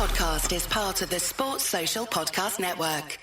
podcast is part of the Sports Social Podcast Network.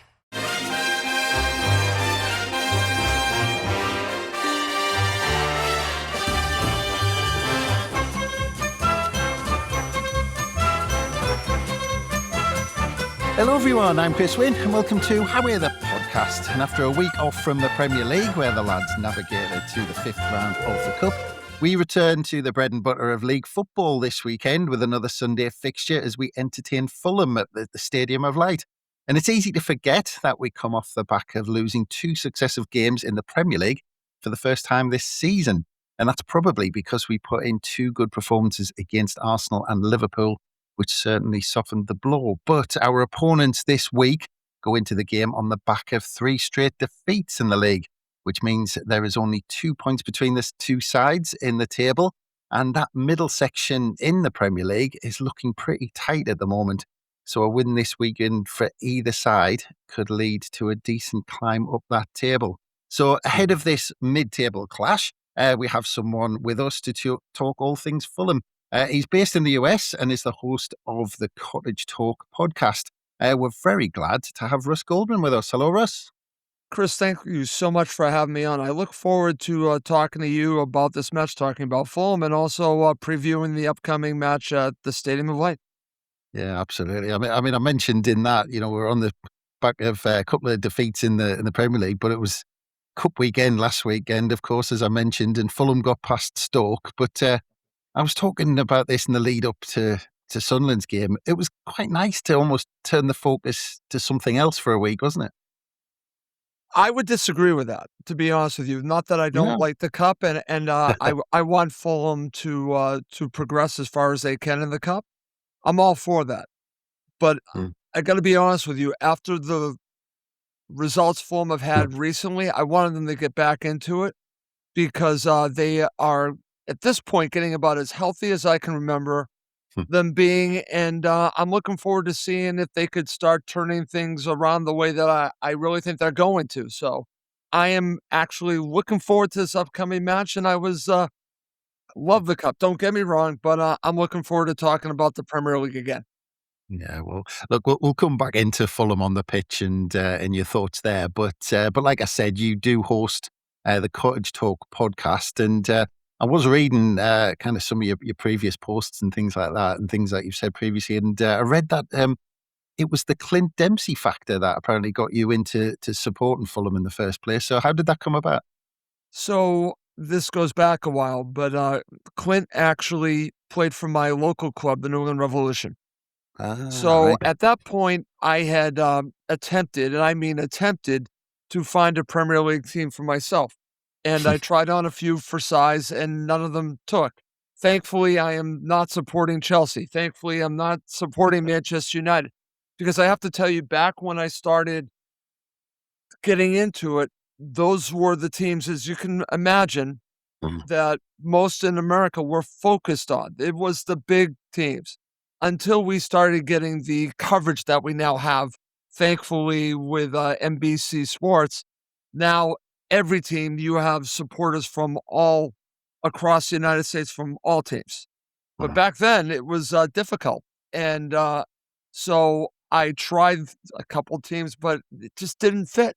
Hello everyone, I'm Chris Wynn and welcome to How We're the podcast. And after a week off from the Premier League where the lads navigated to the fifth round of the Cup, we return to the bread and butter of league football this weekend with another Sunday fixture as we entertain Fulham at the Stadium of Light. And it's easy to forget that we come off the back of losing two successive games in the Premier League for the first time this season. And that's probably because we put in two good performances against Arsenal and Liverpool, which certainly softened the blow. But our opponents this week go into the game on the back of three straight defeats in the league, which means there is only 2 points between the two sides in the table. And that middle section in the Premier League is looking pretty tight at the moment. So a win this weekend for either side could lead to a decent climb up that table. So ahead of this mid-table clash, we have someone with us to talk all things Fulham. He's based in the US and is the host of the Cottage Talk podcast. We're very glad to have Russ Goldman with us. Hello, Russ. Chris, thank you so much for having me on. I look forward to talking to you about this match, talking about Fulham, and also previewing the upcoming match at the Stadium of Light. Yeah, absolutely. I mean, I mentioned in that, we're on the back of a couple of defeats in the Premier League, but it was Cup weekend last weekend, of course, as I mentioned, and Fulham got past Stoke. But I was talking about this in the lead up to Sunderland's game. It was quite nice to almost turn the focus to something else for a week, wasn't it? I would disagree with that, to be honest with you. Not that I don't like the Cup, and I want Fulham to progress as far as they can in the Cup. I'm all for that. But I got to be honest with you, after the results Fulham have had recently, I wanted them to get back into it because they are, at this point, getting about as healthy as I can remember them being, and I'm looking forward to seeing if they could start turning things around the way that I really think they're going to. So I am actually looking forward to this upcoming match, and I was love the Cup. Don't get me wrong, but I'm looking forward to talking about the Premier League again. Yeah, well, look, we'll come back into Fulham on the pitch and your thoughts there. But like I said, you do host the Cottage Talk podcast, and I was reading kind of some of your previous posts and things like that, and things that you've said previously, and I read that it was the Clint Dempsey factor that apparently got you into supporting Fulham in the first place. So how did that come about? So this goes back a while, but Clint actually played for my local club, the New England Revolution. So Right. at that point, I had attempted, and I mean attempted, to find a Premier League team for myself. And I tried on a few for size, and none of them took. Thankfully, I am not supporting Chelsea. Thankfully, I'm not supporting Manchester United. Because I have to tell you, back when I started getting into it, those were the teams, as you can imagine, that most in America were focused on. It was the big teams until we started getting the coverage that we now have, thankfully, with NBC Sports. Now, every team, you have supporters from all across the United States, from all teams. But back then, it was difficult. And so I tried a couple teams, but it just didn't fit.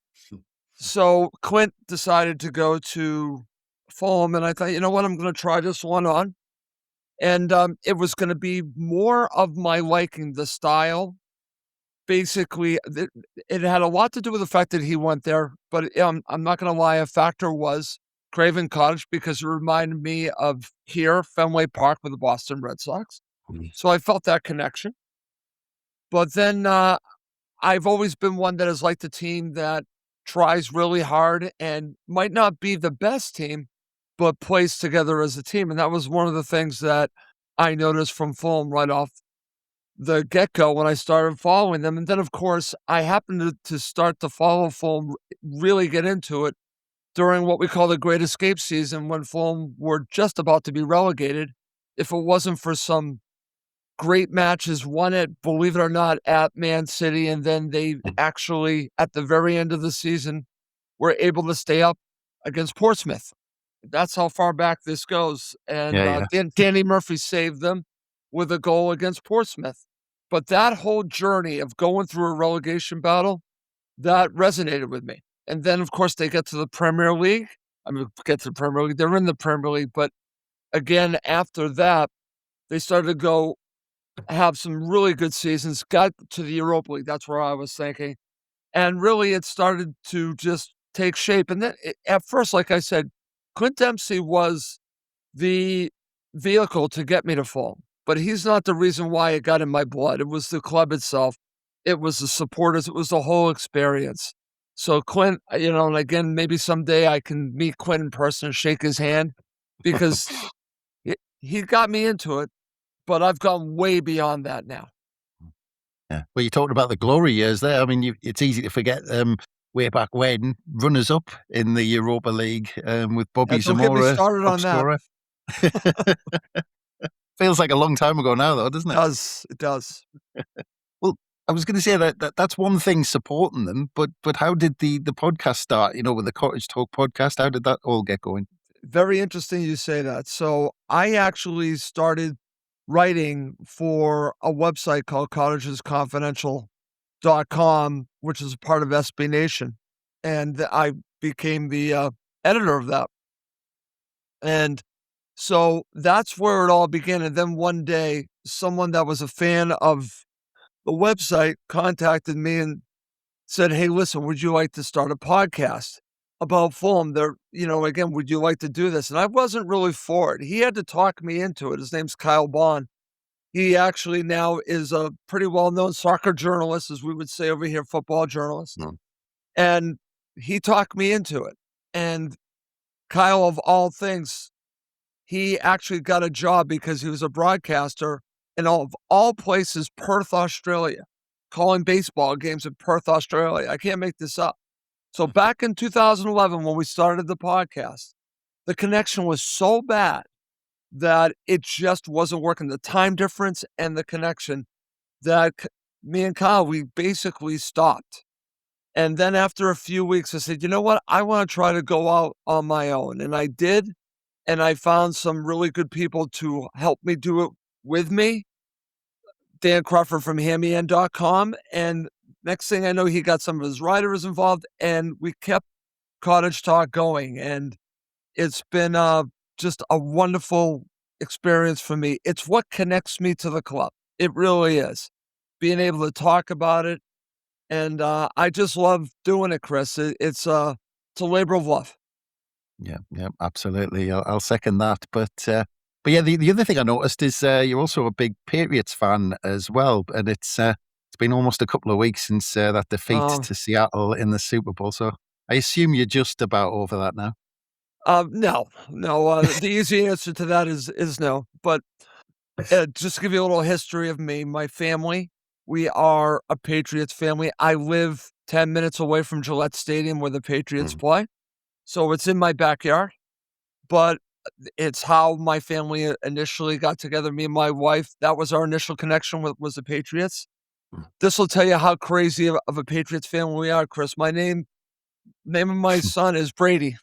So Clint decided to go to Fulham, and I thought, you know what, I'm going to try this one on. And it was going to be more of my liking, the style. Basically, it had a lot to do with the fact that he went there, but I'm not going to lie, a factor was Craven Cottage, because it reminded me of here, Fenway Park with the Boston Red Sox. So I felt that connection. But then I've always been one that has liked a team that tries really hard and might not be the best team, but plays together as a team. And that was one of the things that I noticed from Fulham right off the get-go when I started following them. And then, of course, I happened to start to follow Fulham, really get into it, during what we call the Great Escape season, when Fulham were just about to be relegated. If it wasn't for some great matches, won it, believe it or not, at Man City, and then they actually, at the very end of the season, were able to stay up against Portsmouth. That's how far back this goes. And Danny Murphy saved them with a goal against Portsmouth. But that whole journey of going through a relegation battle, that resonated with me. And then, of course, they get to the Premier League. I mean, get to the Premier League. They're in the Premier League. But again, after that, they started to go have some really good seasons, got to the Europa League. That's where I was thinking. And really, it started to just take shape. And then at first, like I said, Clint Dempsey was the vehicle to get me to Fulham, but he's not the reason why it got in my blood. It was the club itself. It was the supporters. It was the whole experience. So Clint, and again, maybe someday I can meet Clint in person and shake his hand because he got me into it, but I've gone way beyond that now. Yeah. Well, you talked about the glory years there. I mean, it's easy to forget way back when, runners-up in the Europa League with Bobby Zamora. Don't get me started on that. Feels like a long time ago now, though, doesn't it? It does. Well, I was going to say that's one thing supporting them, but how did the podcast start? With the Cottage Talk podcast, how did that all get going? Very interesting you say that. So I actually started writing for a website called cottagesconfidential.com, which is a part of SB Nation. And I became the editor of that. And so that's where it all began. And then one day, someone that was a fan of the website contacted me and said, "Hey, listen, would you like to start a podcast about Fulham? Again, would you like to do this?" And I wasn't really for it. He had to talk me into it. His name's Kyle Bond. He actually now is a pretty well-known soccer journalist, as we would say over here, football journalist. And he talked me into it. And Kyle, of all things, he actually got a job because he was a broadcaster in all places, Perth, Australia, calling baseball games in Perth, Australia. I can't make this up. So back in 2011, when we started the podcast, the connection was so bad that it just wasn't working. The time difference and the connection, that me and Kyle, we basically stopped. And then after a few weeks, I said, you know what? I want to try to go out on my own. And I did. And I found some really good people to help me do it with me. Dan Crawford from HammyEnd.com. And next thing I know, he got some of his writers involved, and we kept Cottage Talk going. And it's been just a wonderful experience for me. It's what connects me to the club. It really is. Being able to talk about it. And I just love doing it, Chris. It's a labor of love. Yeah, absolutely. I'll second that. But yeah, the other thing I noticed is you're also a big Patriots fan as well, and it's been almost a couple of weeks since that defeat to Seattle in the Super Bowl. So I assume you're just about over that now. No. The easy answer to that is no. But just to give you a little history of me, my family, we are a Patriots family. I live 10 minutes away from Gillette Stadium where the Patriots play. So it's in my backyard, but it's how my family initially got together. Me and my wife, that was our initial connection was the Patriots. This will tell you how crazy of a Patriots fan we are, Chris. My name of my son is Brady.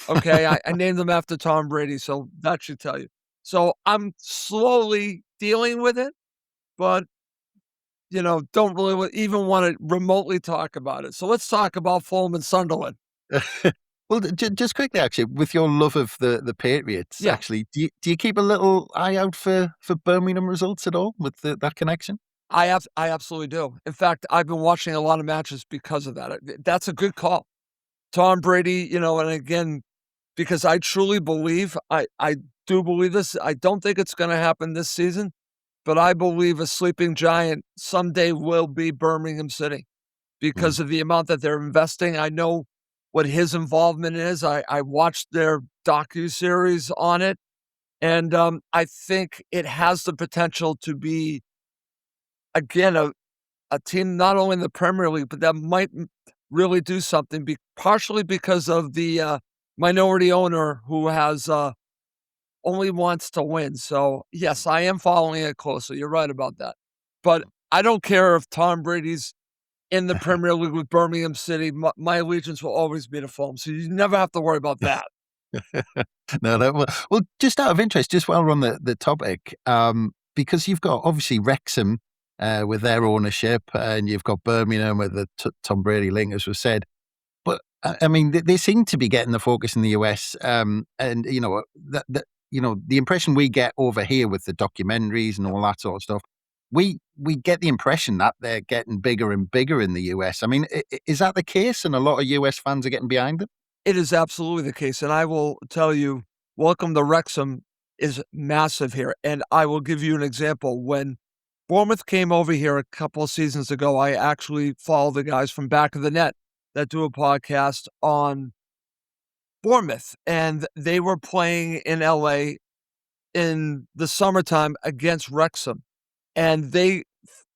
Okay, I named him after Tom Brady, so that should tell you. So I'm slowly dealing with it, but don't really even want to remotely talk about it. So let's talk about Fulham and Sunderland. Well, just quickly, actually, with your love of the Patriots, actually, do you keep a little eye out for Birmingham results at all with that connection? I absolutely do. In fact, I've been watching a lot of matches because of that. That's a good call. Tom Brady, and again, because I truly believe, I do believe this. I don't think it's going to happen this season, but I believe a sleeping giant someday will be Birmingham City because of the amount that they're investing. I know what his involvement is. I watched their docuseries on it, and I think it has the potential to be, again, a team not only in the Premier League, but that might really do something, partially because of the minority owner who has only wants to win. So, yes, I am following it closely. You're right about that. But I don't care if Tom Brady's in the Premier League with Birmingham City. My allegiance will always be to Fulham, so you never have to worry about that. No, well, just out of interest, just while we're on the topic, because you've got obviously Wrexham with their ownership, and you've got Birmingham with the Tom Brady link, as was said. But I mean, they seem to be getting the focus in the US, and the impression we get over here with the documentaries and all that sort of stuff, we get the impression that they're getting bigger and bigger in the US. I mean, is that the case? And a lot of US fans are getting behind them? It is absolutely the case, and I will tell you, welcome to Wrexham is massive here, and I will give you an example. When Bournemouth came over here a couple of seasons ago, I actually followed the guys from Back of the Net that do a podcast on Bournemouth, and they were playing in LA in the summertime against Wrexham, and they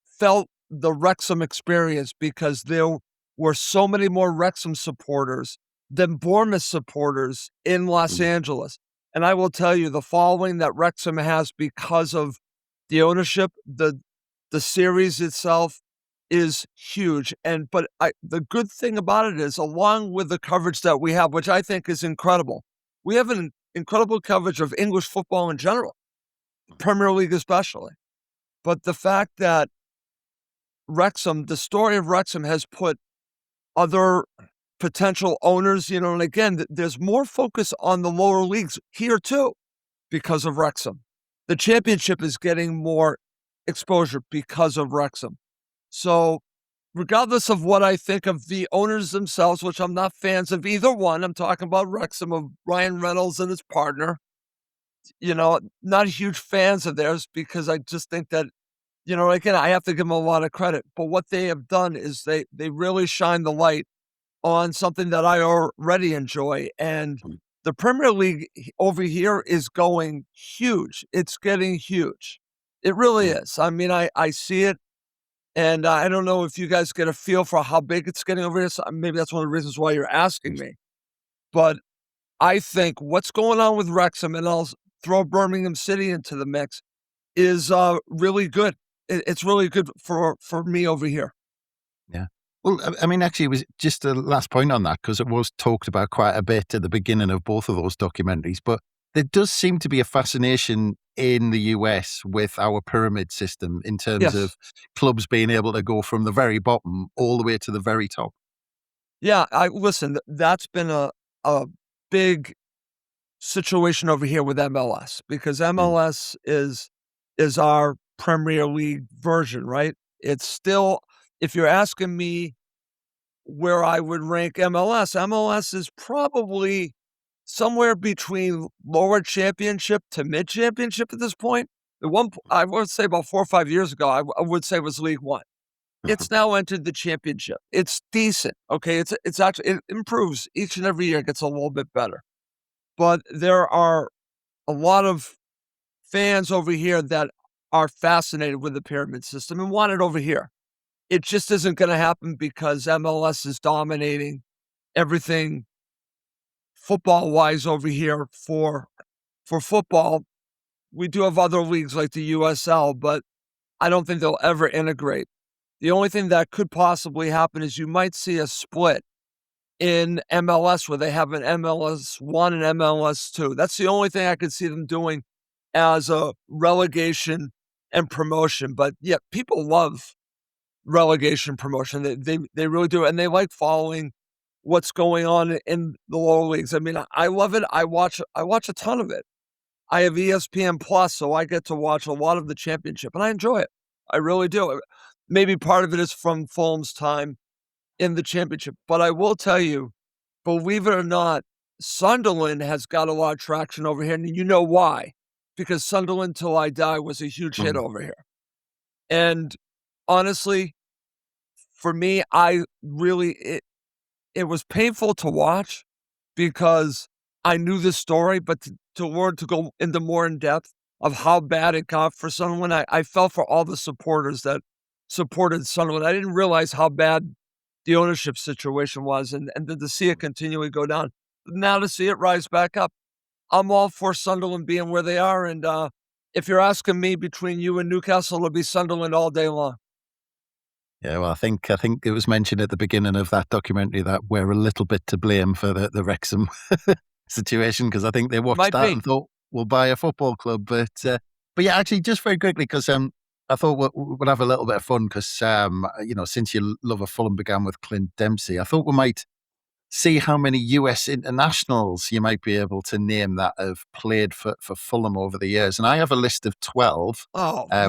felt the Wrexham experience because there were so many more Wrexham supporters than Bournemouth supporters in Los Angeles. And I will tell you, the following that Wrexham has because of the ownership, the series itself is huge. But the good thing about it is, along with the coverage that we have, which I think is incredible, we have an incredible coverage of English football in general, Premier League especially. But the fact that Wrexham, the story of Wrexham has put other potential owners, and again, there's more focus on the lower leagues here too because of Wrexham. The championship is getting more exposure because of Wrexham. So regardless of what I think of the owners themselves, which I'm not fans of either one, I'm talking about Wrexham, of Ryan Reynolds and his partner, not huge fans of theirs because I just think that, again, I have to give them a lot of credit. But what they have done is they really shine the light on something that I already enjoy. And the Premier League over here is going huge. It's getting huge. It really is. I mean, I see it. And I don't know if you guys get a feel for how big it's getting over here. So maybe that's one of the reasons why you're asking me. But I think what's going on with Wrexham, and I'll throw Birmingham City into the mix, is really good. It's really good for me over here. Yeah. Well, I mean, actually, it was just a last point on that, because it was talked about quite a bit at the beginning of both of those documentaries. But there does seem to be a fascination in the US with our pyramid system in terms of clubs being able to go from the very bottom all the way to the very top. Yeah, listen, that's been a big situation over here with MLS, because MLS is our Premier League version, right? It's still, if you're asking me where I would rank MLS is probably somewhere between lower championship to mid championship at this point. I would say about 4 or 5 years ago, I would say was League One. It's now entered the championship. It's decent. Okay. It's actually, it improves each and every year. It gets a little bit better, but there are a lot of fans over here that are fascinated with the pyramid system and want it over here. It just isn't going to happen because MLS is dominating everything football-wise over here for football. We do have other leagues like the USL, but I don't think they'll ever integrate. The only thing that could possibly happen is you might see a split in MLS where they have an MLS 1 and MLS 2. That's the only thing I could see them doing as a relegation and promotion. But yeah, people love relegation promotion. They really do. And they like following what's going on in the lower leagues. I mean, I love it. I watch a ton of it. I have ESPN Plus, so I get to watch a lot of the championship, and I enjoy it. I really do. Maybe part of it is from Fulham's time in the championship, but I will tell you, believe it or not, Sunderland has got a lot of traction over here, and you know why? Because Sunderland Till I Die was a huge hit over here. And honestly, for me, it was painful to watch because I knew the story, but to go into more in depth of how bad it got for Sunderland, I felt for all the supporters that supported Sunderland. I didn't realize how bad the ownership situation was, and then to see it continually go down. Now to see it rise back up, I'm all for Sunderland being where they are. And if you're asking me between you and Newcastle, it'll be Sunderland all day long. Yeah, well, I think it was mentioned at the beginning of that documentary that we're a little bit to blame for the Wrexham situation, because I think they watched that and thought, we'll buy a football club. But yeah, actually, just very quickly, because I thought we'd have a little bit of fun because, since your love of Fulham began with Clint Dempsey, I thought we might see how many US internationals you might be able to name that have played for Fulham over the years. And I have a list of 12. Oh, I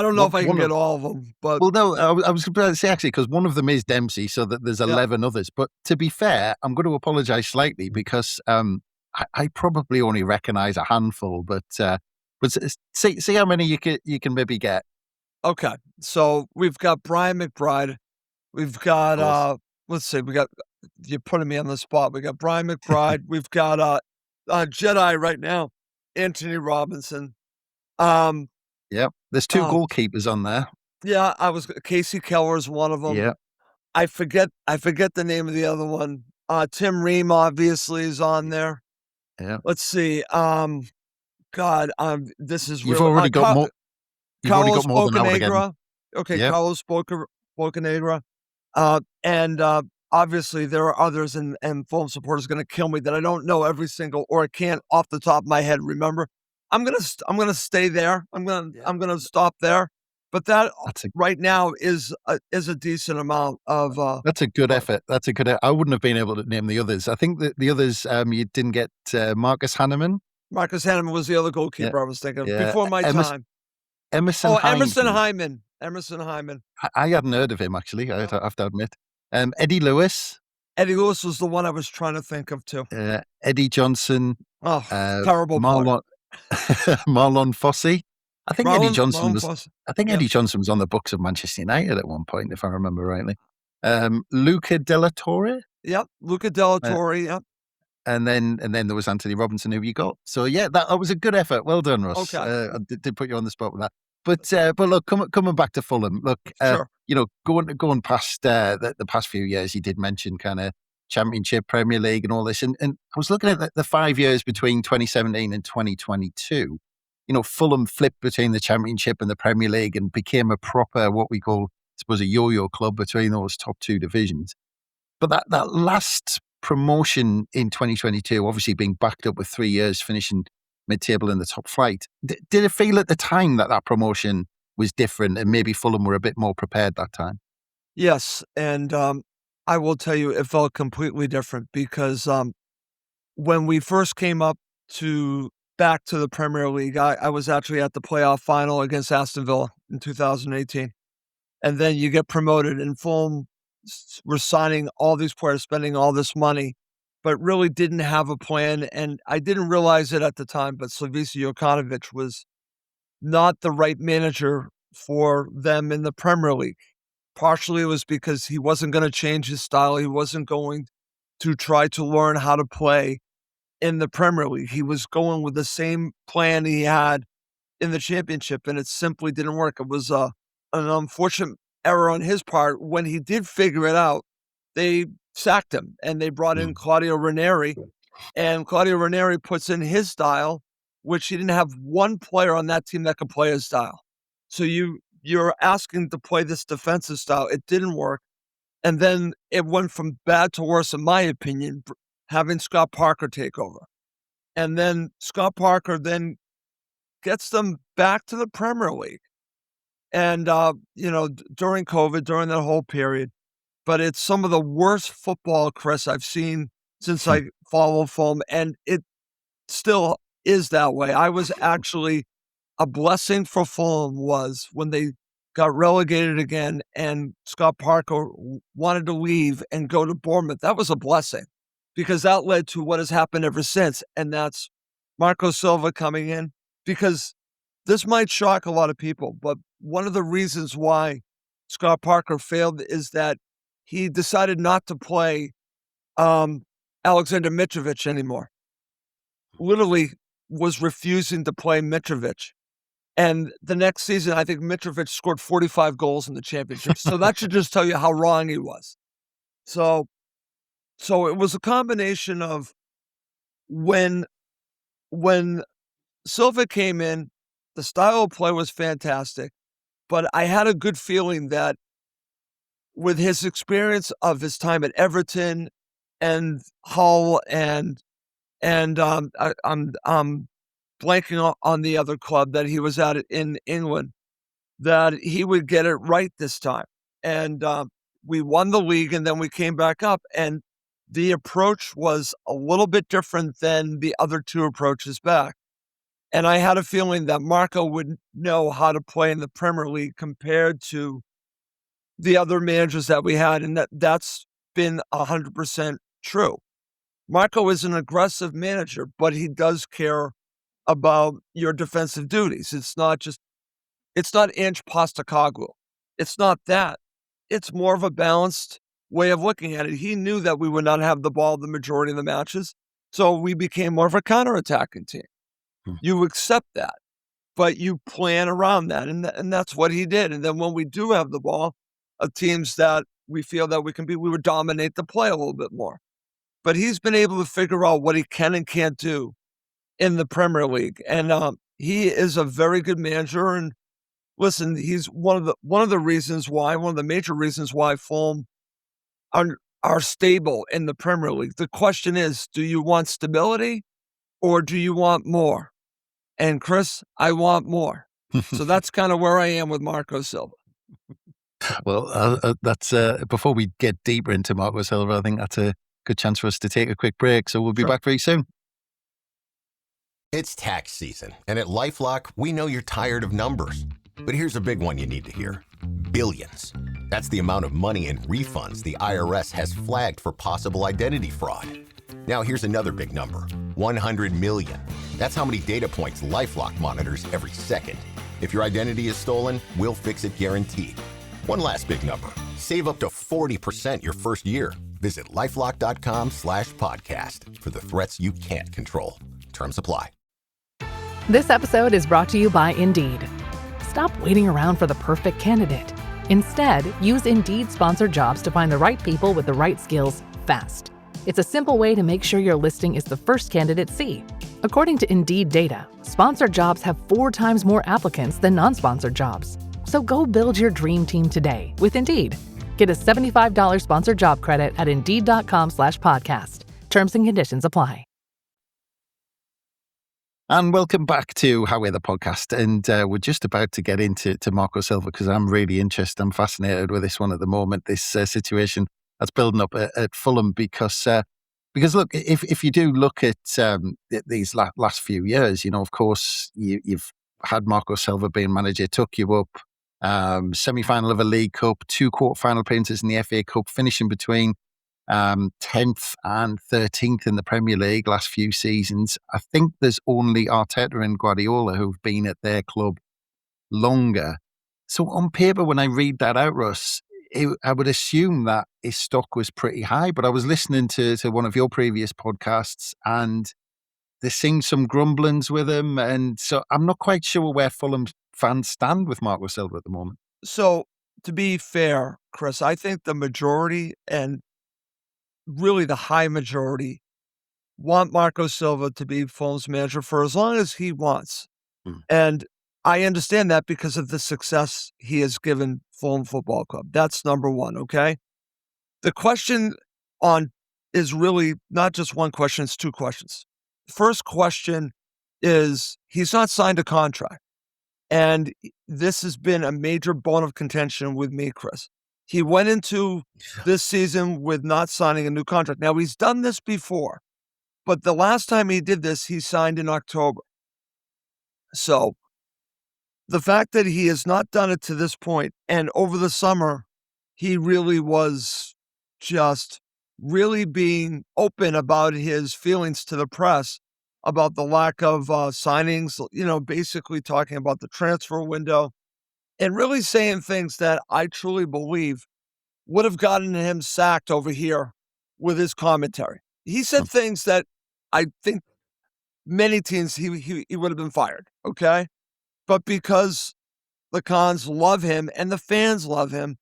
don't know What if I can one of get all of them, but Well, no, I was going to say actually because one of them is Dempsey, so that there's yeah. 11 others. But to be fair, I'm going to apologise slightly because I probably only recognise a handful. But see how many you can maybe get. Okay. So we've got Brian McBride. We've Of course. got let's see, you're putting me on the spot. We got Brian McBride. We've got Jedi right now, Anthony Robinson. Um, Yeah, there's two uh, goalkeepers on there. yeah, Casey Keller's one of them. Yeah, I forget the name of the other one. Tim Ream obviously is on there. yeah. Let's see. God, this is You've really already got more. You've already got Carlos more than I would have gotten. Bocanegra. Okay, Yeah, Carlos Bocanegra. And obviously there are others, and Fulham supporters are gonna kill me that I don't know every single or I can't off the top of my head remember. I'm gonna stay there. yeah. I'm gonna stop there. But that That's a right now is a decent amount of that's a good players. effort. That's a good. I wouldn't have been able to name the others. I think that the others you didn't get Marcus Hanneman. Marcus Hanneman was the other Yeah, goalkeeper I was thinking of yeah. before my time. Emerson Oh, Emerson Hyndman. Hyman. Emerson Hyman. I hadn't heard of him actually. I Yeah. have to admit. Eddie Lewis, Eddie Lewis was the one I was trying to think of too. Eddie Johnson, Oh, uh, terrible player. Marlon Marlon Fossey. I think Eddie Johnson Marlon was. Foss. I think Yeah, Eddie Johnson was on the books of Manchester United at one point, if I remember rightly. Luca Della Torre, yep. Luca Della uh, Torre, yep. and then there was Anthony Robinson, who you got. So yeah, that was a good effort. Well done, Russ. Okay, I did put you on the spot with that. But look, coming back to Fulham, look, sure. going past the past few years, you did mention kind of Championship, Premier League, and all this, and I was looking at the 5 years between 2017 and 2022. Fulham flipped between the Championship and the Premier League and became a proper what we call, I suppose, a yo-yo club between those top two divisions. But that last promotion in 2022, obviously being backed up with 3 years finishing mid-table in the top flight, did it feel at the time that promotion was different and maybe Fulham were a bit more prepared that time? Yes, and I will tell you, it felt completely different because when we first came up to back to the Premier League, I was actually at the playoff final against Aston Villa in 2018, and then you get promoted, and Fulham were signing all these players, spending all this money, but really didn't have a plan. And I didn't realize it at the time, but Slavisa Jokanovic was not the right manager for them in the Premier League. Partially, it was because he wasn't going to change his style. He wasn't going to try to learn how to play in the Premier League. He was going with the same plan he had in the Championship, and it simply didn't work. It was an unfortunate error on his part. When he did figure it out, they sacked him, and they brought in Mm. Claudio Ranieri, and Claudio Ranieri puts in his style, which he didn't have one player on that team that could play his style. So you're asking to play this defensive style. It didn't work. And then it went from bad to worse, in my opinion, having Scott Parker take over. And then Scott Parker then gets them back to the Premier League. And, during COVID, during that whole period, but it's some of the worst football, Chris, I've seen since I follow Fulham, and it still is that way. I was actually a blessing for Fulham was when they got relegated again and Scott Parker wanted to leave and go to Bournemouth. That was a blessing because that led to what has happened ever since. And that's Marco Silva coming in, because this might shock a lot of people, but one of the reasons why Scott Parker failed is that he decided not to play Alexander Mitrovic anymore. Literally was refusing to play Mitrovic. And the next season, I think Mitrovic scored 45 goals in the championship. So that should just tell you how wrong he was. So it was a combination of when Silva came in, the style of play was fantastic, but I had a good feeling that with his experience of his time at Everton and Hull and I'm blanking on the other club that he was at in England. that he would get it right this time. And we won the league, and then we came back up, and the approach was a little bit different than the other two approaches back. And I had a feeling that Marco would know how to play in the Premier League compared to the other managers that we had, and that's been 100% true. Marco is an aggressive manager, but he does care about your defensive duties. It's not Ange Postecoglou. It's not that. It's more of a balanced way of looking at it. He knew that we would not have the ball the majority of the matches, so we became more of a counterattacking team. You accept that, but you plan around that, and that's what he did. And then when we do have the ball, teams that we feel that we can beat, we would dominate the play a little bit more. But he's been able to figure out what he can and can't do in the Premier League, and he is a very good manager. And listen, he's one of the major reasons why Fulham are stable in the Premier League. The question is, do you want stability or do you want more? And Chris, I want more. So that's kind of where I am with Marco Silva. Well, that's before we get deeper into Marco Silva, I think that's a good chance for us to take a quick break. So we'll be back very soon. It's tax season, and at LifeLock, we know you're tired of numbers. But here's a big one you need to hear. Billions. That's the amount of money in refunds the IRS has flagged for possible identity fraud. Now here's another big number. 100 million. That's how many data points LifeLock monitors every second. If your identity is stolen, we'll fix it guaranteed. One last big number. Save up to 40% your first year. Visit LifeLock.com/podcast for the threats you can't control. Terms apply. This episode is brought to you by Indeed. Stop waiting around for the perfect candidate. Instead, use Indeed sponsored jobs to find the right people with the right skills fast. It's a simple way to make sure your listing is the first candidates see. According to Indeed data, sponsored jobs have 4 times more applicants than non-sponsored jobs. So go build your dream team today with Indeed. Get a $75 sponsored job credit at Indeed.com/podcast. Terms and conditions apply. And welcome back to How We're the Podcast. And we're just about to get into Marco Silva because I'm really interested. I'm fascinated with this one at the moment, this situation that's building up at Fulham because look, if you do look at these last few years, of course, you've had Marco Silva being manager, took you up semi-final of a League Cup, 2 quarter-final appearances in the FA Cup, finishing between 10th and 13th in the Premier League last few seasons. I think there's only Arteta and Guardiola who've been at their club longer. So on paper, when I read that out, Russ, I would assume that his stock was pretty high, but I was listening to one of your previous podcasts and there seems some grumblings with him. And so I'm not quite sure where Fulham fans stand with Marco Silva at the moment. So to be fair, Chris, I think the majority and really the high majority want Marco Silva to be Fulham's manager for as long as he wants. And I understand that because of the success he has given Fulham Football Club. That's number one, okay? The question is really not just one question, it's 2 questions. First question is he's not signed a contract. And this has been a major bone of contention with me, Chris. He went into this season with not signing a new contract. Now, he's done this before, but the last time he did this, he signed in October. So the fact that he has not done it to this point, and over the summer, he really was just really being open about his feelings to the press about the lack of signings, basically talking about the transfer window and really saying things that I truly believe would have gotten him sacked over here with his commentary. He said things that I think many teams he would have been fired, okay? But because the Cons love him and the fans love him,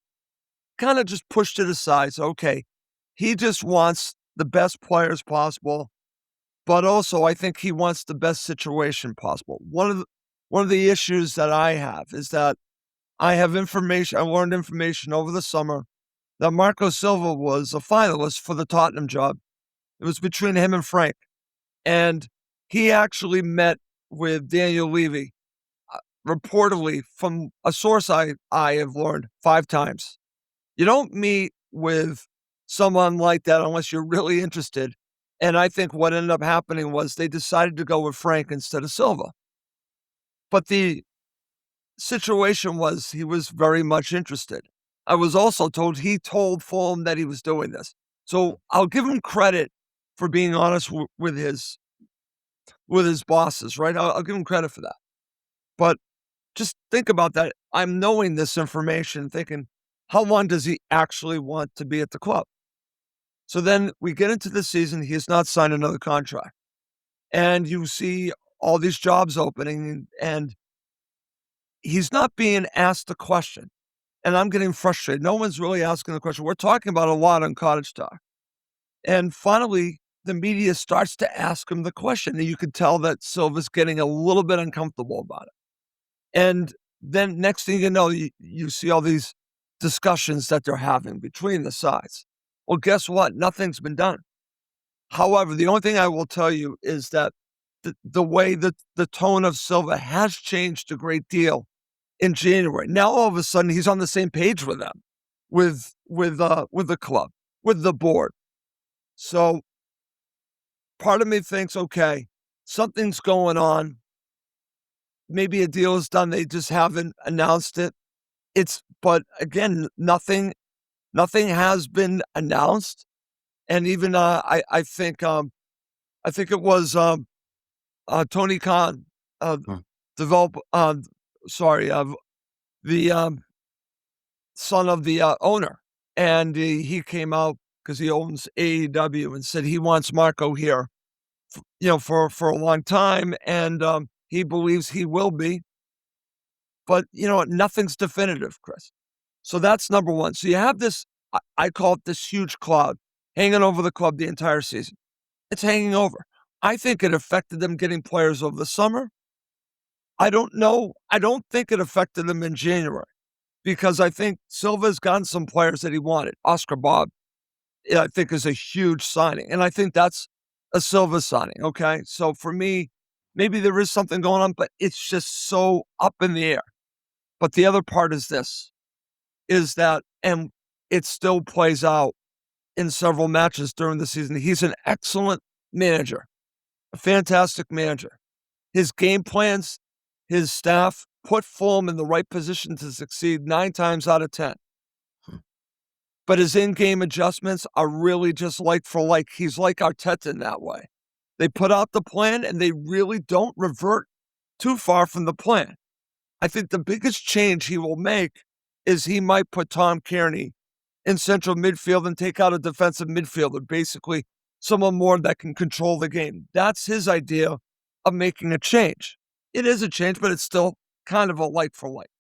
kind of just pushed it aside. So, okay, he just wants the best players possible, but also I think he wants the best situation possible. One of the issues that I have is that I learned information over the summer that Marco Silva was a finalist for the Tottenham job. It was between him and Frank. And he actually met with Daniel Levy reportedly from a source I have learned 5 times. You don't meet with someone like that unless you're really interested. And I think what ended up happening was they decided to go with Frank instead of Silva. But the situation was he was very much interested. I was also told he told Fulham that he was doing this. So I'll give him credit for being honest with his bosses, right? I'll give him credit for that. But just think about that. I'm knowing this information, thinking, how long does he actually want to be at the club? So then we get into the season. He has not signed another contract. And you see all these jobs opening, and he's not being asked the question. And I'm getting frustrated. No one's really asking the question. We're talking about a lot on Cottage Talk. And finally, the media starts to ask him the question. And you could tell that Silva's getting a little bit uncomfortable about it. And then next thing you know, you see all these discussions that they're having between the sides. Well, guess what? Nothing's been done. However, the only thing I will tell you is that the way that the tone of Silva has changed a great deal in January. Now, all of a sudden, he's on the same page with them, with the club, with the board. So part of me thinks, okay, something's going on. Maybe a deal is done. They just haven't announced it. But again, nothing has been announced. And even I think it was Tony Khan, the son of the owner, and he came out because he owns AEW and said he wants Marco here, for a long time, and he believes he will be. But nothing's definitive, Chris. So that's number one. So you have this, I call it this huge cloud hanging over the club the entire season. It's hanging over. I think it affected them getting players over the summer. I don't know. I don't think it affected them in January because I think Silva's gotten some players that he wanted. Oscar Bob, I think, is a huge signing. And I think that's a Silva signing, okay? So for me, maybe there is something going on, but it's just so up in the air. But the other part is this, is that, and it still plays out in several matches during the season, he's an excellent manager, a fantastic manager. His game plans, his staff put Fulham in the right position to succeed 9 times out of 10. But his in-game adjustments are really just like for like. He's like Arteta in that way. They put out the plan and they really don't revert too far from the plan. I think the biggest change he will make is he might put Tom Kearney in central midfield and take out a defensive midfielder, basically someone more that can control the game. That's his idea of making a change. It is a change, but it's still kind of a like for like.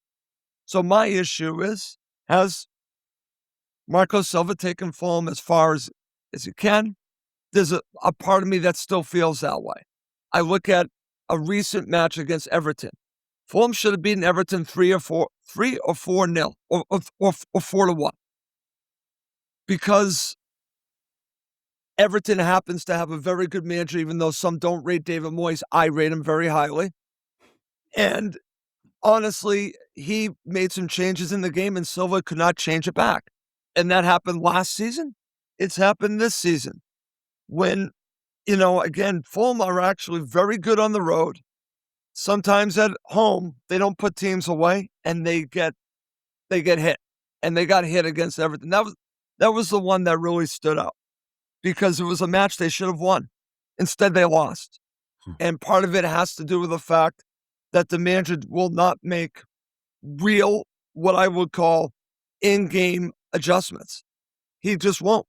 So my issue is, has Marco Silva taken Fulham as far as he can? There's a part of me that still feels that way. I look at a recent match against Everton. Fulham should have beaten Everton 3 or 4-0 or 4-1. Because Everton happens to have a very good manager, even though some don't rate David Moyes. I rate him very highly. And honestly, he made some changes in the game and Silva could not change it back. And that happened last season. It's happened this season. When, again, Fulham are actually very good on the road. Sometimes at home, they don't put teams away and they get hit. And they got hit against Everton. That was the one that really stood out because it was a match they should have won. Instead, they lost. And part of it has to do with the fact that the manager will not make real, what I would call in-game adjustments. He just won't.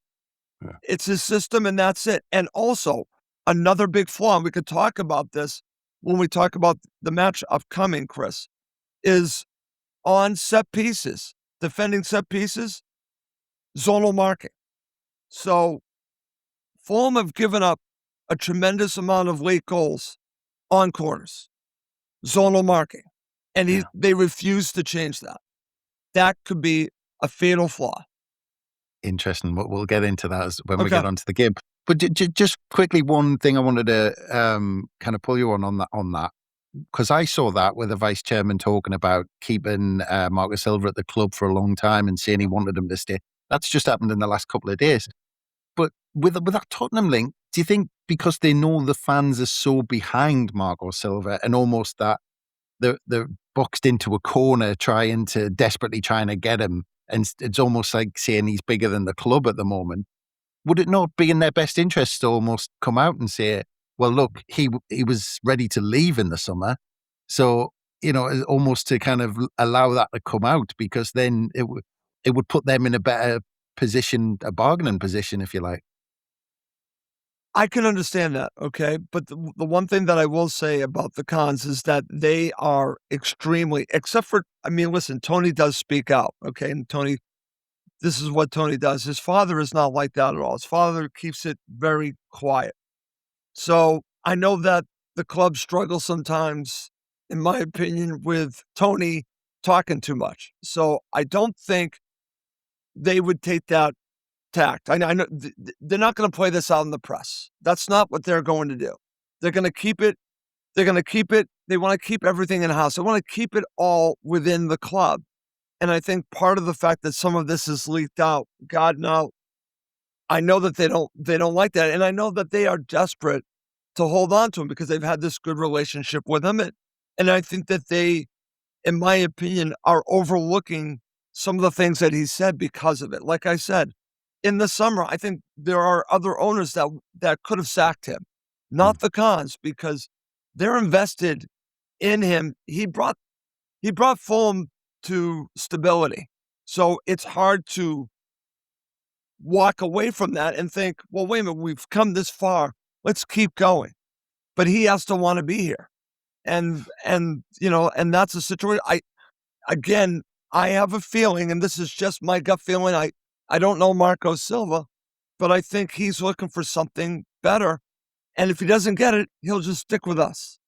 Yeah. It's his system and that's it. And also, another big flaw, and we could talk about this when we talk about the match upcoming, Chris, is on set pieces, defending set pieces, zonal marking. So Fulham have given up a tremendous amount of late goals on corners, zonal marking, and they refuse to change that. That could be a fatal flaw. Interesting. We'll get into that when we get onto the game. But just quickly, one thing I wanted to kind of pull you on that. because I saw that with the vice chairman talking about keeping Marco Silva at the club for a long time and saying he wanted him to stay. That's just happened in the last couple of days. But with that Tottenham link, do you think because they know the fans are so behind Marco Silva and almost that they're boxed into a corner desperately trying to get him, and it's almost like saying he's bigger than the club at the moment, would it not be in their best interest to almost come out and say, well, look, he was ready to leave in the summer. So, almost to kind of allow that to come out, because then it would put them in a better position, a bargaining position, if you like. I can understand that, okay? But the one thing that I will say about the Cons is that they are extremely, except for, I mean, listen, Tony does speak out, okay? And Tony, this is what Tony does. His father is not like that at all. His father keeps it very quiet. So I know that the club struggles sometimes, in my opinion, with Tony talking too much. So I don't think they would take that tact. I know they're not going to play this out in the press. That's not what they're going to do. They're going to keep it. They're going to keep it. They want to keep everything in house. They want to keep it all within the club. And I think part of the fact that some of this is leaked out, God, no, I know that they don't like that. And I know that they are desperate to hold on to him because they've had this good relationship with him. And I think that they, in my opinion, are overlooking some of the things that he said because of it. Like I said, in the summer, I think there are other owners that could have sacked him, not the Cons, because they're invested in him. He brought Fulham to stability. So it's hard to walk away from that and think, well, wait a minute, we've come this far. Let's keep going. But he has to want to be here. And that's a situation. I have a feeling, and this is just my gut feeling. I don't know Marco Silva, but I think he's looking for something better. And if he doesn't get it, he'll just stick with us.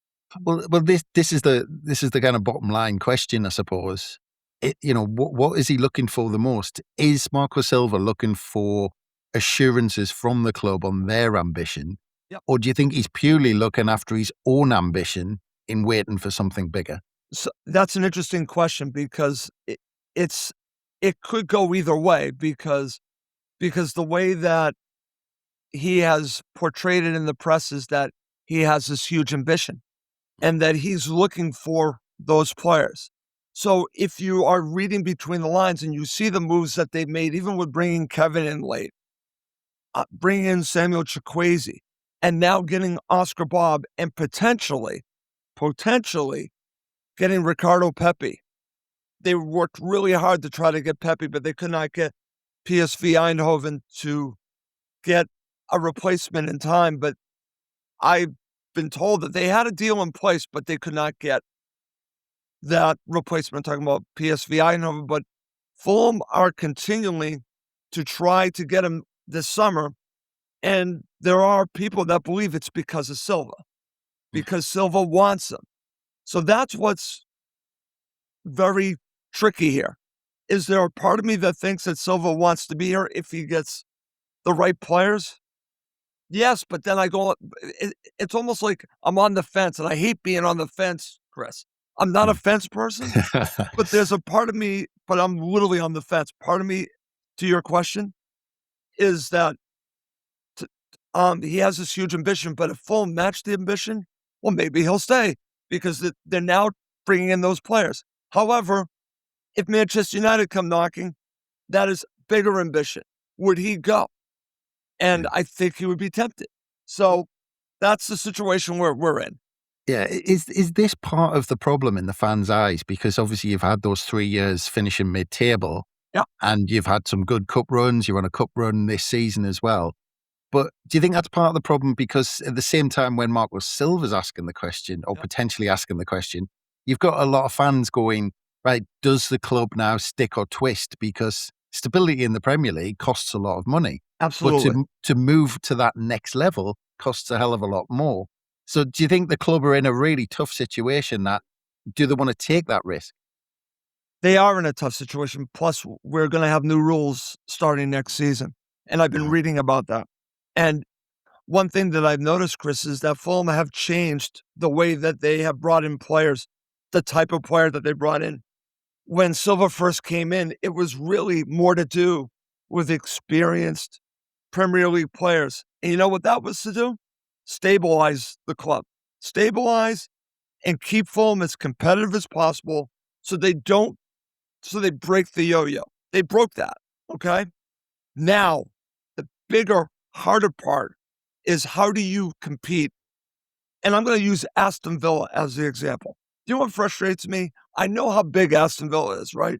Well, this is the kind of bottom line question, I suppose. What is he looking for the most? Is Marco Silva looking for assurances from the club on their ambition? Yep. Or do you think he's purely looking after his own ambition in waiting for something bigger? So that's an interesting question because it could go either way because the way that he has portrayed it in the press is that he has this huge ambition and that he's looking for those players. So if you are reading between the lines and you see the moves that they've made, even with bringing Kevin in late, bringing in Samuel Chukwueze, and now getting Oscar Bob and potentially getting Ricardo Pepe. They worked really hard to try to get Pepe, but they could not get PSV Eindhoven to get a replacement in time. But I've been told that they had a deal in place, but they could not get that replacement. I'm talking about PSV Eindhoven, but Fulham are continuing to try to get him this summer. And there are people that believe it's because of Silva, because Silva wants him. So that's what's very tricky here. Is there a part of me that thinks that Silva wants to be here if he gets the right players? Yes, but then I go, it's almost like I'm on the fence, and I hate being on the fence, Chris. I'm not a fence person, but there's a part of me, but I'm literally on the fence. Part of me, to your question, is that he has this huge ambition, but if Fulham match the ambition, well, maybe he'll stay because they're now bringing in those players. However, if Manchester United come knocking, that is bigger ambition. Would he go? And I think he would be tempted. So that's the situation where we're in. Yeah. Is this part of the problem in the fans' eyes? Because obviously you've had those 3 years finishing mid-table. Yeah. And you've had some good cup runs. You're on a cup run this season as well. But do you think that's part of the problem? Because at the same time, when Marco Silva's asking the question or potentially asking the question, you've got a lot of fans going, right, does the club now stick or twist? Because stability in the Premier League costs a lot of money. Absolutely. But to move to that next level costs a hell of a lot more. So do you think the club are in a really tough situation do they want to take that risk? They are in a tough situation. Plus, we're going to have new rules starting next season. And I've been reading about that. And one thing that I've noticed, Chris, is that Fulham have changed the way that they have brought in players, the type of player that they brought in. When Silva first came in, it was really more to do with experienced Premier League players. And you know what that was to do? Stabilize the club. Stabilize and keep Fulham as competitive as possible so they break the yo-yo. They broke that, okay? Now, the bigger, harder part is how do you compete? And I'm going to use Aston Villa as the example. Do you know what frustrates me? I know how big Aston Villa is, right?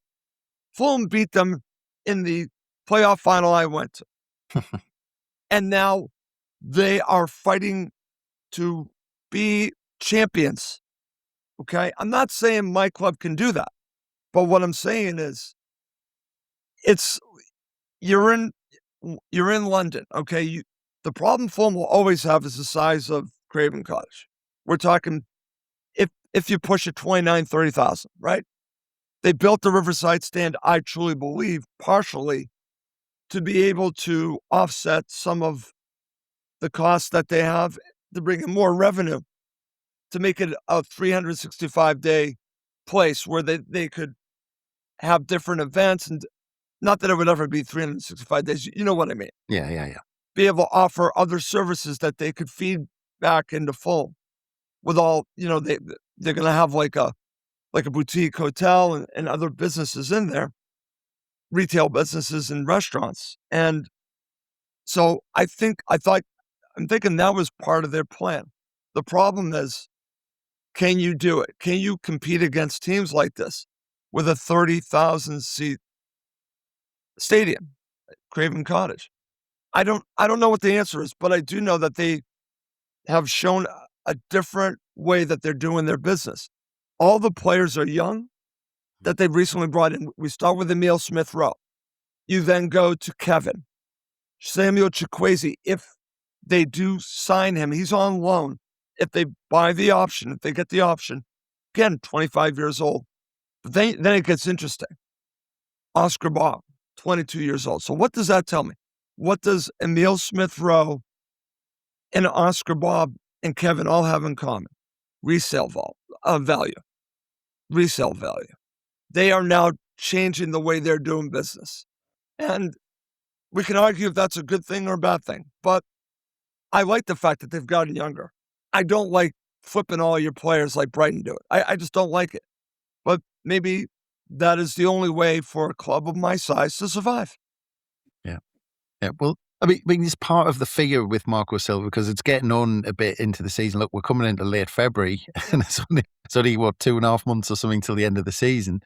Fulham beat them in the playoff final I went to. And now they are fighting to be champions, okay? I'm not saying my club can do that. But what I'm saying is you're in London, okay? The problem Fulham will always have is the size of Craven Cottage. We're talking if you push it 29, 30,000, right? They built the Riverside stand, I truly believe, partially to be able to offset some of the costs that they have to bring in more revenue, to make it a 365-day place where they could have different events, and not that it would ever be 365 days. You know what I mean? Yeah. Be able to offer other services that they could feed back into Fulham with all, they're going to have like a boutique hotel and other businesses in there, retail businesses and restaurants. And so I'm thinking that was part of their plan. The problem is, can you do it? Can you compete against teams like this with a 30,000 seat stadium, Craven Cottage? I don't know what the answer is, but I do know that they have shown a different way that they're doing their business. All the players are young that they've recently brought in. We start with Emile Smith-Rowe. You then go to Kevin. Samuel Chukwueze, if they do sign him, he's on loan. If they buy the option, if they get the option, again, 25 years old. But then it gets interesting. Oscar Bob, 22 years old. So what does that tell me? What does Emile Smith-Rowe and Oscar Bob and Kevin all have in common? Resale value. Resale value. They are now changing the way they're doing business. And we can argue if that's a good thing or a bad thing, but I like the fact that they've gotten younger. I don't like flipping all your players like Brighton do it. I just don't like it. But maybe that is the only way for a club of my size to survive. Yeah. Well, I mean, it's part of the figure with Marco Silva because it's getting on a bit into the season. Look, we're coming into late February and it's only 2.5 months or something till the end of the season.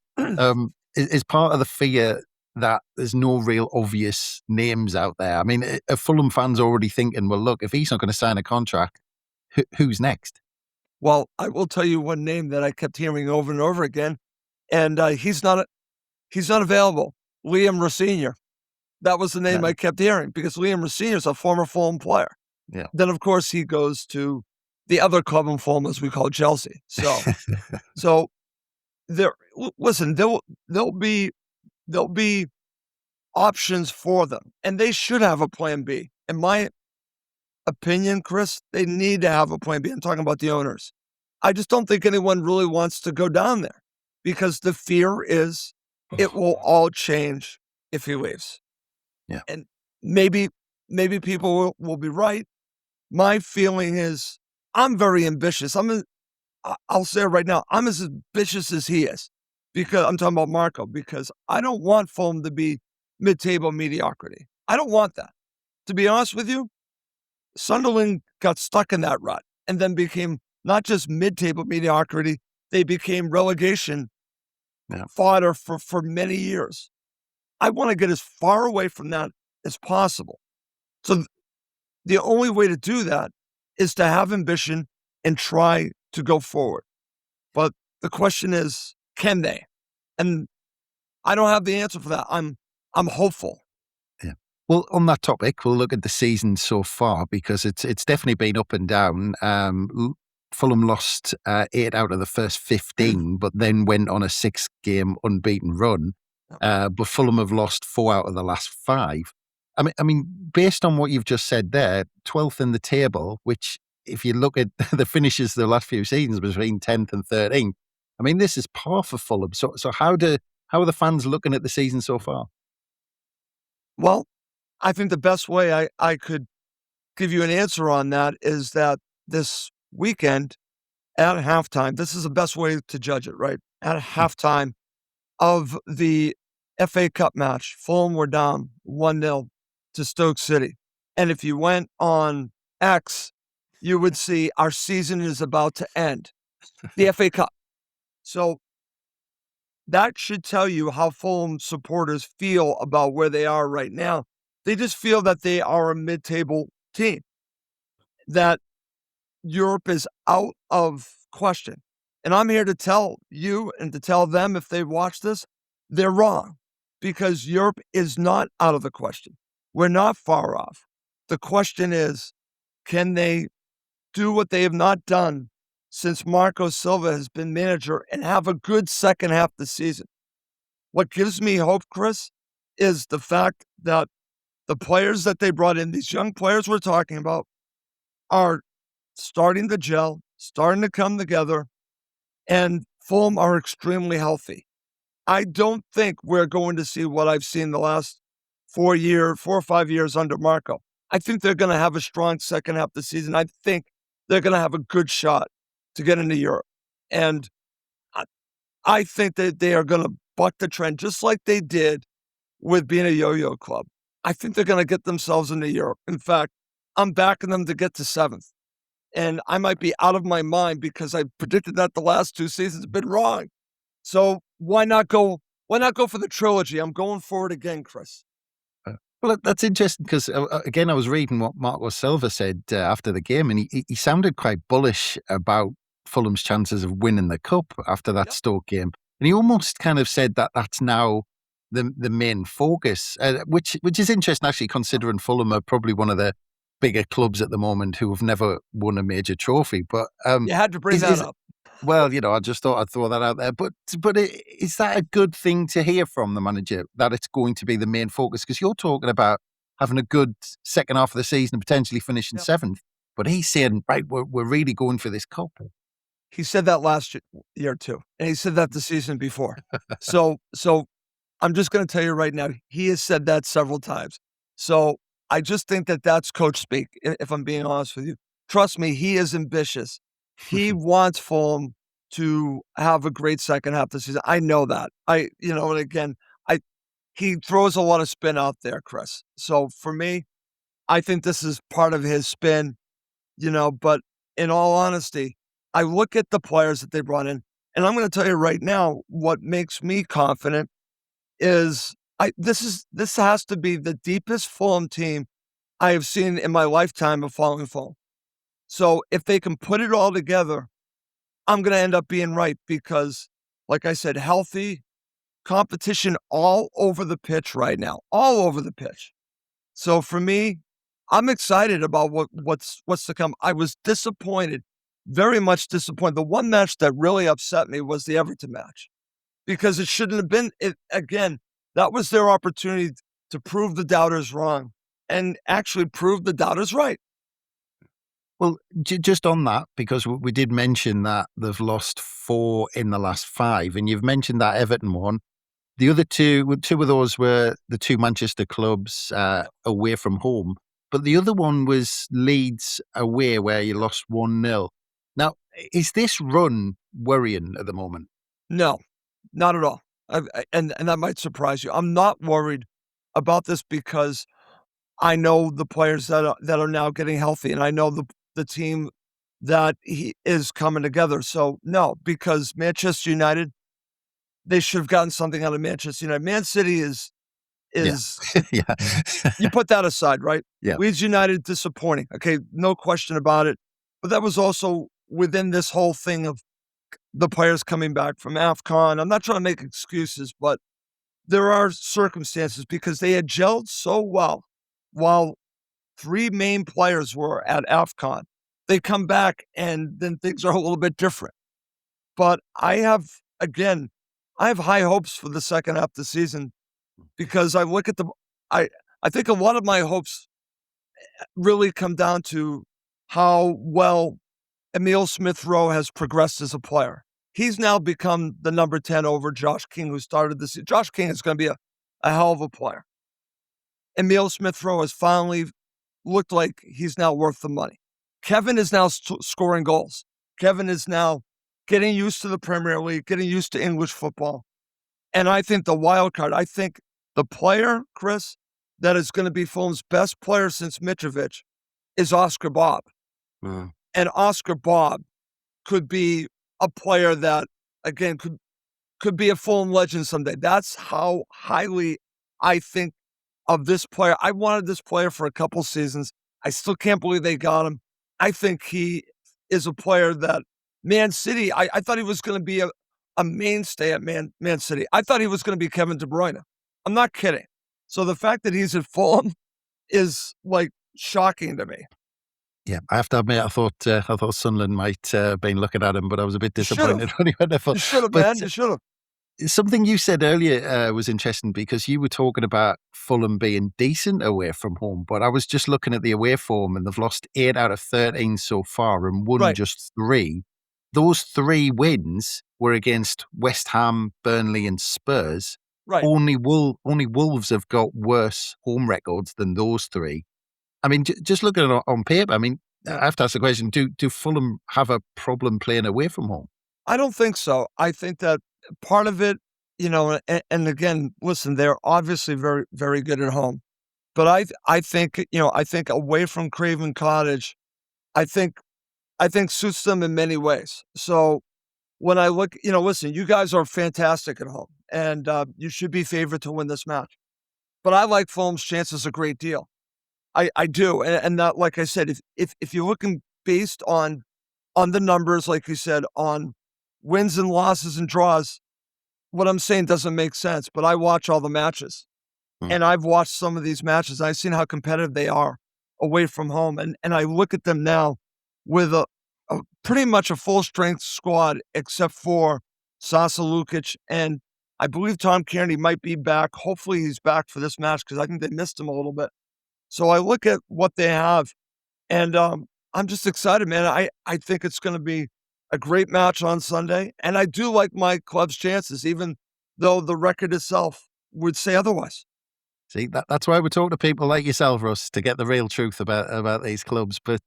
Is part of the figure that there's no real obvious names out there. I mean, are Fulham fans already thinking, well, look, if he's not going to sign a contract, who's next? Well, I will tell you one name that I kept hearing over and over again, and he's not available. Liam Rossinier. That was the name I kept hearing because Liam Rossinier is a former Fulham player. Yeah. Then, of course, he goes to the other club in Fulham, as we call Chelsea. So there'll be options for them, and they should have a plan B. In my opinion, Chris, they need to have a plan B. I'm talking about the owners. I just don't think anyone really wants to go down there because the fear is it will all change if he leaves. Yeah. And maybe people will be right. My feeling is I'm very ambitious. I'll say it right now, I'm as ambitious as he is because I'm talking about Marco, because I don't want Fulham to be mid-table mediocrity. I don't want that. To be honest with you, Sunderland got stuck in that rut and then became not just mid-table mediocrity, they became relegation fodder for many years. I want to get as far away from that as possible. So the only way to do that is to have ambition and try to go forward. But the question is, can they? And I don't have the answer for that. I'm hopeful. Yeah. Well, on that topic, we'll look at the season so far because it's definitely been up and down. Fulham lost 8 out of the first 15, but then went on a 6-game unbeaten run. But Fulham have lost 4 out of the last 5. I mean, based on what you've just said there, 12th in the table, which if you look at the finishes of the last few seasons between 10th and 13th, I mean, this is par for Fulham. So how are the fans looking at the season so far? Well, I think the best way I could give you an answer on that is that this weekend at halftime, this is the best way to judge it, right? At halftime of the FA Cup match, Fulham were down 1-0 to Stoke City. And if you went on X, you would see our season is about to end. The FA Cup. So that should tell you how Fulham supporters feel about where they are right now. They just feel that they are a mid-table team, that Europe is out of question. And I'm here to tell you and to tell them, if they watch this, they're wrong, because Europe is not out of the question. We're not far off. The question is, can they do what they have not done since Marco Silva has been manager and have a good second half of the season? What gives me hope, Chris, is the fact that the players that they brought in, these young players we're talking about, are starting to gel, starting to come together, and Fulham are extremely healthy. I don't think we're going to see what I've seen the last 4 or 5 years under Marco. I think they're going to have a strong second half of the season. I think they're going to have a good shot to get into Europe. And I think that they are going to buck the trend, just like they did with being a yo-yo club. I think they're going to get themselves into Europe. In fact, I'm backing them to get to 7th. And I might be out of my mind because I predicted that the last 2 seasons have been wrong. So why not go for the trilogy? I'm going for it again, Chris. Well, that's interesting because, again, I was reading what Marco Silva said after the game, and he sounded quite bullish about Fulham's chances of winning the Cup after that Stoke game. And he almost kind of said that that's now the main focus, which is interesting, actually, considering Fulham are probably one of the bigger clubs at the moment who have never won a major trophy. But you had to bring that up. Well, I just thought I'd throw that out there. But is that a good thing to hear from the manager, that it's going to be the main focus? Because you're talking about having a good second half of the season and potentially finishing 7th. But he's saying, right, we're really going for this Cup. He said that last year too. And he said that the season before. So I'm just going to tell you right now, he has said that several times. So I just think that that's coach speak, if I'm being honest with you. Trust me, he is ambitious. He wants Fulham to have a great second half of the season. I know that. And again, he throws a lot of spin out there, Chris. So for me, I think this is part of his spin, but in all honesty, I look at the players that they brought in, and I'm going to tell you right now, what makes me confident is this has to be the deepest Fulham team I have seen in my lifetime of following Fulham. So if they can put it all together, I'm going to end up being right because, like I said, healthy competition all over the pitch right now, all over the pitch. So for me, I'm excited about what's to come. I was disappointed, very much disappointed. The one match that really upset me was the Everton match, because it shouldn't have been. Again, that was their opportunity to prove the doubters wrong and actually prove the doubters right. Well, just on that, because we did mention that they've lost 4 in the last 5, and you've mentioned that Everton one. The other two of those were the 2 Manchester clubs away from home. But the other one was Leeds away, where you lost 1-0. Now, is this run worrying at the moment? No, not at all. And that might surprise you. I'm not worried about this because I know the players that are now getting healthy, and I know the team that he is coming together. So no, because Manchester United, they should have gotten something out of Manchester United. Man City is Yeah. you put that aside, right? Yeah. Leeds United, disappointing. Okay, no question about it. But that was also within this whole thing of the players coming back from AFCON. I'm not trying to make excuses, but there are circumstances because they had gelled so well while 3 main players were at AFCON. They come back and then things are a little bit different. But I have high hopes for the second half of the season because I look at I think a lot of my hopes really come down to how well Emil Smith-Rowe has progressed as a player. He's now become the number 10 over Josh King, who started this. Josh King is going to be a hell of a player. Emil Smith-Rowe has finally looked like he's now worth the money. Kevin is now scoring goals. Kevin is now getting used to the Premier League, getting used to English football. And I think the wild card, I think the player, Chris, that is going to be Fulham's best player since Mitrovic is Oscar Bob. And Oscar Bob could be a player that, again, could be a Fulham legend someday. That's how highly I think of this player. I wanted this player for a couple seasons. I still can't believe they got him. I think he is a player that Man City, I thought he was going to be a mainstay at Man City. I thought he was going to be Kevin De Bruyne. I'm not kidding. So the fact that he's at Fulham is like shocking to me. Yeah, I have to admit, I thought Sunderland might have been looking at him, but I was a bit disappointed when he went there. You should have, man. You should have. Something you said earlier was interesting because you were talking about Fulham being decent away from home, but I was just looking at the away form and they've lost 8 out of 13 so far and won just 3. Those 3 wins were against West Ham, Burnley and Spurs. Right. Only Wolves have got worse home records than those 3. I mean, just looking at it on paper, I mean, I have to ask the question, do Fulham have a problem playing away from home? I don't think so. I think that part of it, and again, listen, they're obviously very, very good at home. But I think away from Craven Cottage, I think suits them in many ways. So when I look, listen, you guys are fantastic at home and you should be favored to win this match. But I like Fulham's chances a great deal. I do. And that, like I said, if you're looking based on the numbers, like you said, on wins and losses and draws, what I'm saying doesn't make sense. But I watch all the matches. And I've watched some of these matches. I've seen how competitive they are away from home. And I look at them now with a pretty much a full-strength squad, except for Sasa Lukic. And I believe Tom Kearney might be back. Hopefully he's back for this match because I think they missed him a little bit. So I look at what they have, and I'm just excited, man. I think it's going to be a great match on Sunday. And I do like my club's chances, even though the record itself would say otherwise. See, that's why we talk to people like yourself, Russ, to get the real truth about these clubs. But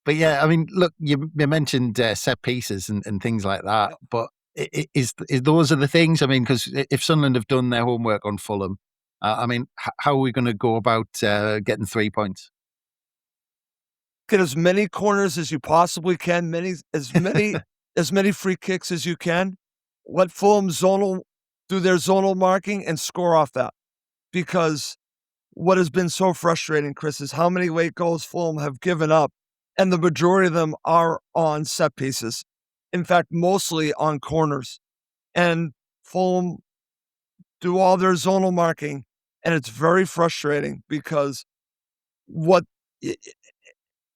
yeah, I mean, look, you mentioned set pieces and things like that. But is those are the things? I mean, because if Sunderland have done their homework on Fulham, I mean, how are we going to go about getting 3 points? Get as many corners as you possibly can, as many free kicks as you can. Let Fulham do their zonal marking and score off that. Because what has been so frustrating, Chris, is how many late goals Fulham have given up, and the majority of them are on set pieces. In fact, mostly on corners. And Fulham do all their zonal marking, and it's very frustrating because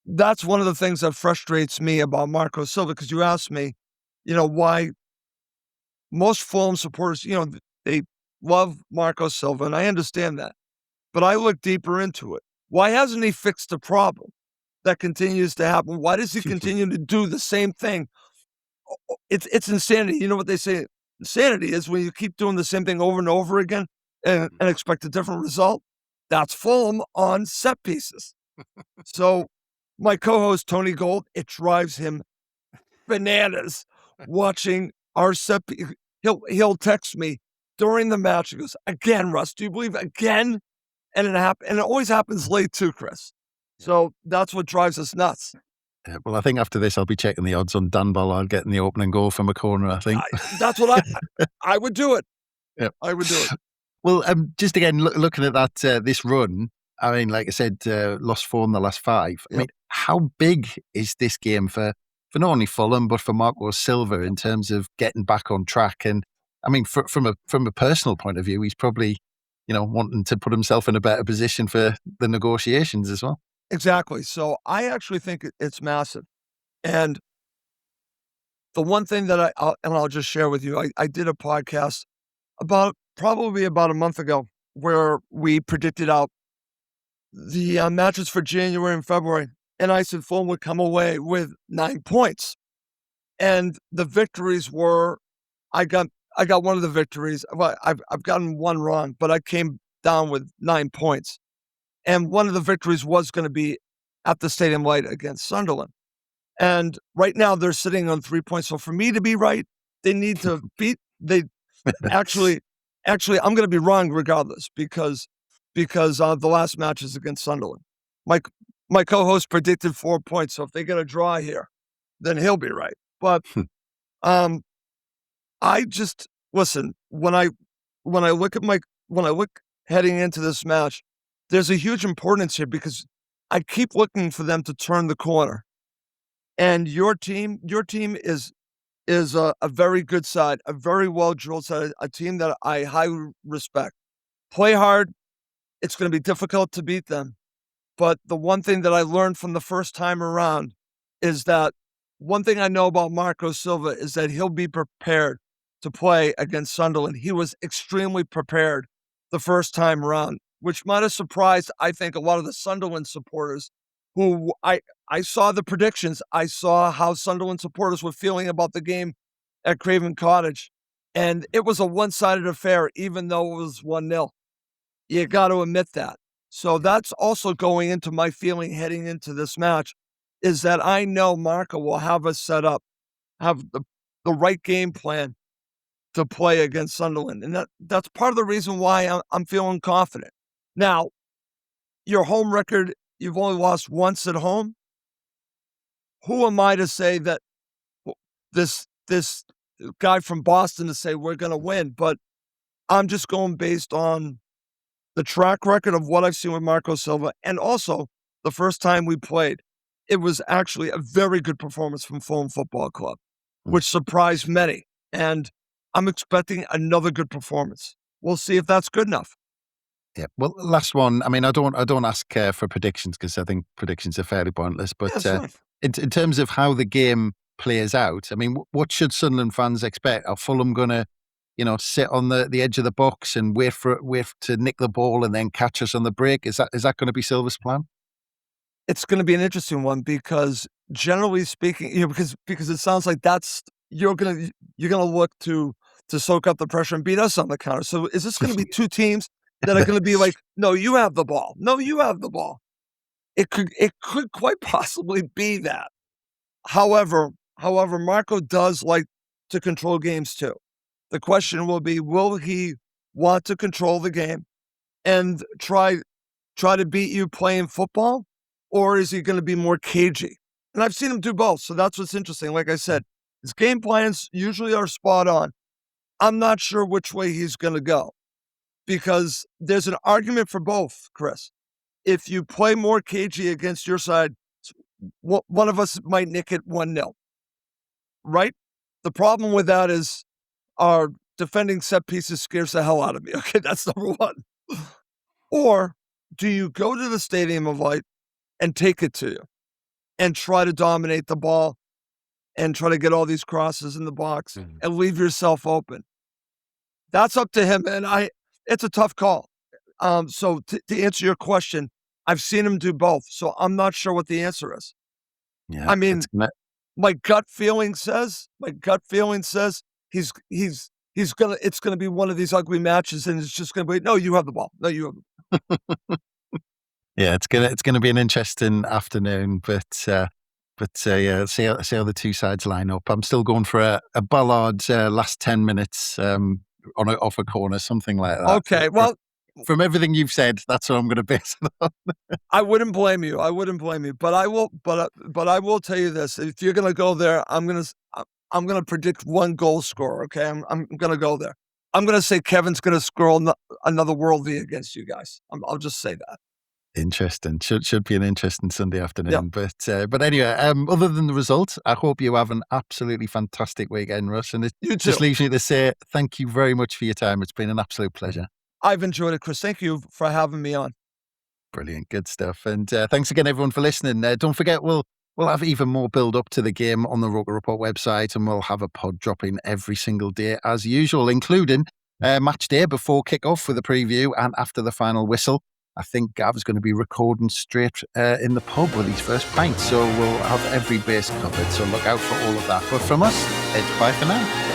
that's one of the things that frustrates me about Marco Silva, because you asked me, why most Fulham supporters, they love Marco Silva, and I understand that. But I look deeper into it. Why hasn't he fixed the problem that continues to happen? Why does he continue to do the same thing? It's insanity. You know what they say? Insanity is when you keep doing the same thing over and over again and expect a different result. That's Fulham on set pieces. So my co-host, Tony Gold, it drives him bananas watching our set. He'll text me during the match. He goes, "Again, Russ, do you believe again?" And it always happens late too, Chris. So that's what drives us nuts. Well, I think after this, I'll be checking the odds on Dan Ballard getting the opening goal from a corner, I think. That's what I would do it. Yeah. I would do it. Well, just again, looking at that, this run, I mean, like I said, lost 4 in the last 5. Yep. I mean, how big is this game for not only Fulham, but for Marco Silva in terms of getting back on track? And I mean, from a personal point of view, he's probably, wanting to put himself in a better position for the negotiations as well. Exactly. So I actually think it's massive. And the one thing that I'll just share with you, I did a podcast probably about a month ago where we predicted out the matches for January and February, and I said Fulham would come away with 9 points. And the victories were, I got one of the victories. Well, I've gotten one wrong, but I came down with 9 points. And one of the victories was going to be at the Stadium Light against Sunderland. And right now they're sitting on 3 points. So for me to be right, they need to beat. They actually, I'm going to be wrong regardless because the last match is against Sunderland. My co-host predicted 4 points. So if they get a draw here, then he'll be right. But I just listen when I look heading into this match, there's a huge importance here because I keep looking for them to turn the corner. And your team is a very good side, a very well-drilled side, a team that I highly respect. Play hard. It's going to be difficult to beat them. But the one thing that I learned from the first time around is that one thing I know about Marco Silva is that he'll be prepared to play against Sunderland. He was extremely prepared the first time around, which might have surprised, I think, a lot of the Sunderland supporters who I saw the predictions. I saw how Sunderland supporters were feeling about the game at Craven Cottage. And it was a one-sided affair, even though it was 1-0. You got to admit that. So that's also going into my feeling heading into this match is that I know Marco will have us set up, have the right game plan to play against Sunderland. And that's part of the reason why I'm feeling confident. Now, your home record, you've only lost once at home. Who am I to say that this guy from Boston to say we're going to win? But I'm just going based on the track record of what I've seen with Marco Silva. And also, the first time we played, it was actually a very good performance from Fulham Football Club, which surprised many. And I'm expecting another good performance. We'll see if that's good enough. Yeah. Well, last one. I mean, I don't ask for predictions because I think predictions are fairly pointless. But in terms of how the game plays out, I mean, what should Sunderland fans expect? Are Fulham going to, sit on the edge of the box and wait to nick the ball and then catch us on the break? Is that going to be Silva's plan? It's going to be an interesting one because generally speaking, because it sounds like you're going to look to soak up the pressure and beat us on the counter. So is this going to be two teams that are going to be like, no, you have the ball. No, you have the ball. It could quite possibly be that. However, Marco does like to control games too. The question will be, will he want to control the game and try to beat you playing football, or is he going to be more cagey? And I've seen him do both, so that's what's interesting. Like I said, his game plans usually are spot on. I'm not sure which way he's going to go because there's an argument for both, Chris. If you play more cagey against your side, one of us might nick it 1-0, right? The problem with that is our defending set pieces scares the hell out of me. Okay, that's number one. Or do you go to the Stadium of Light and take it to you and try to dominate the ball and try to get all these crosses in the box and leave yourself open? That's up to him, and it's a tough call. So to answer your question, I've seen him do both, so I'm not sure what the answer is. Yeah, I mean, my gut feeling says it's gonna be one of these ugly matches, and it's just gonna be, no, you have the ball. No, you have the ball. Yeah, it's gonna be an interesting afternoon, but yeah, see how the two sides line up. I'm still going for a Ballard last 10 minutes off a corner, something like that. Okay, well, from everything you've said, that's what I'm going to base it on. I wouldn't blame you. But I will tell you this: if you're going to go there, I'm going to predict one goal scorer. Okay, I'm going to go there. I'm going to say Kevin's going to score another worldie against you guys. I'll just say that. Interesting. Should be an interesting Sunday afternoon. Yeah. But anyway, other than the results, I hope you have an absolutely fantastic weekend, Russ. And it just leaves me to say thank you very much for your time. It's been an absolute pleasure. I've enjoyed it, Chris. Thank you for having me on. Brilliant. Good stuff. And thanks again, everyone, for listening. Don't forget, we'll have even more build up to the game on the Roker Report website, and we'll have a pod dropping every single day as usual, including match day before kick-off with a preview and after the final whistle. I think Gav's going to be recording straight in the pub with his first pint. So we'll have every base covered. So look out for all of that. But from us, it's bye for now.